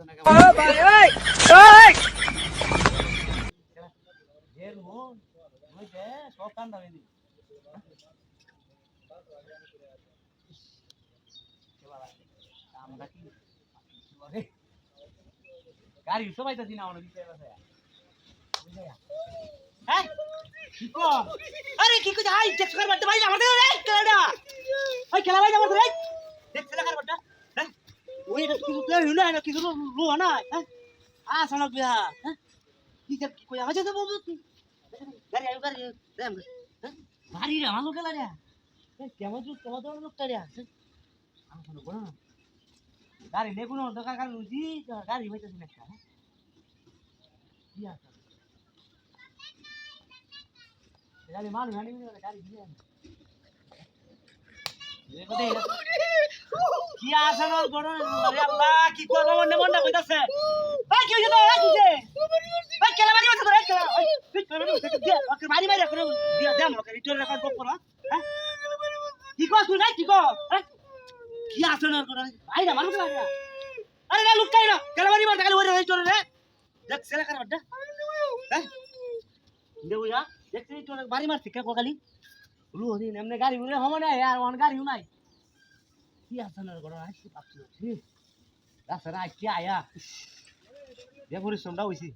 না ও ভাই ওই ওই এর মন ওই যে সব কান্দা হইনি আমরা কি বলে গাড়ি সবাই তো দিনা অনেক বিষয় আছে হ্যাঁ কি কো আরে কি কো যাই চেক করে বাড়তে ভাই আমাদের এই কেডা ওই খেলা ভাই আমাদের এই দেখ খেলা কর বাড়টা হ্যাঁ ওই এটা কিছু তো হইলো না কিছু লো না হ্যাঁ আ সনক বিয়া হ্যাঁ কি যে কি কই আওয়াজ দে বাবু গাড়ি আইও গাড়ি দেম হ্যাঁ গাড়ি রে আমার লোকেলা রে কেমন তুই তোমাদের লোকটা রে আমার কোনো বড় না গাড়ি নে কোনো দরকার কারণ উজি গাড়ি হইতাছে না হ্যাঁ কি আছে গাড়ি মান হানি গাড়ি দিয়ে কি আছে না বড় আরে আল্লাহ কি করব মনে মনটা কইতাছে ভাই কি হইছে তো ভাই কেলা বাড়ি আছে তো কেলা তুই কেলা দিয়ে ওকে বাড়ি মারি করে দিয়া দাম ওকে রিটার্ন রাখার গপ করা হ্যাঁ কি কস তুই কি কস কি আছে না করে ভাই না মানুষ লাগে আরে না লুকাই না কেলা বাড়ি মার গালি ওরে রিটার্ন রে দেখ সেলা কর বড় হ্যাঁ দেবো যা দেখছি তোর বাড়ি মারছি কে কালি লু হদি এমনি গাড়ি উড়ে হমো না আর ওন গাড়িও নাই কি আছে না করে আসি পাচ্ছি ঠিক রাস্তা না কি আয়া যে পরিশ্রমটা হইছি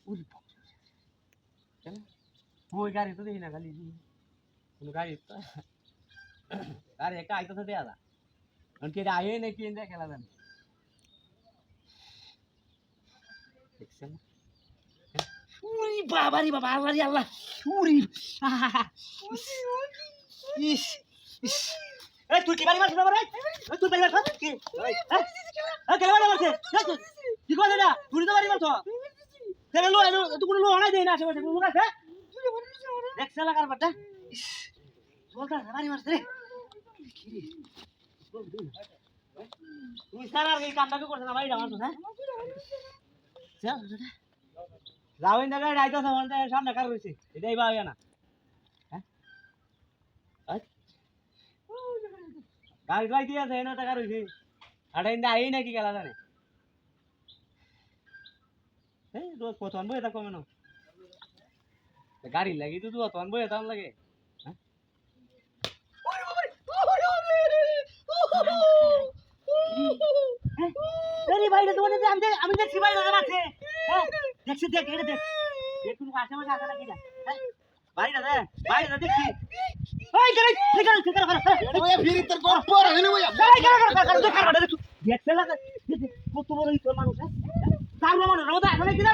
উরি বাপ কেন ওই গাড়ি তো দেখি না খালি কোনো গাড়ি তো আরে একা আইতো দেয়া দা কারণ কি আয়ে নাকি এনে খেলা জানি দেখছেন উরি বাবা রে বাবা আল্লাহ রে আল্লাহ উরি ইস ইস এই তুই কি বাড়ি মারছিস বাবা রে এই তুই বাড়ি মারছিস কি এই এই কেন বাড়ি মারছিস কি কথা না তুই তো বাড়ি মারছো কেন লো তুই কোনো লো নাই দেই না আশেপাশে কোনো লোক আছে দেখ শালা কার বাটা ইস বলতা বাড়ি মারছিস রে তুই সারা এই কামটা কি করছ না বাড়ি মারছো হ্যাঁ চল যাওই না গাড়ি আইতাছে বলতে সামনে কার রইছে এটাই পাওয়া না হ্যাঁ গাড়ি লাই দিয়েছে এনে টাকা রইছে আড়াই না আই নাকি গেলা জানে এই রোজ পছন্দ বই এটা কমে না গাড়ি লাগি তো তুই পছন্দ বই এটা লাগে হ্যাঁ আরে ভাই রে তোমাদের আমি দেখছি ভাই দাদা আছে হ্যাঁ দেখছি দেখ এটা দেখ দেখ তুমি আশেপাশে আছে নাকি না হ্যাঁ ভাই দাদা দেখছি ওই গাড়ি ঠিক আছে ওই ফিরি তোর গপ পর হইলো ওই দেখছে লাগা কত বড় এই মানুষ হ্যাঁ তার মানুষ রোদা এখন কি না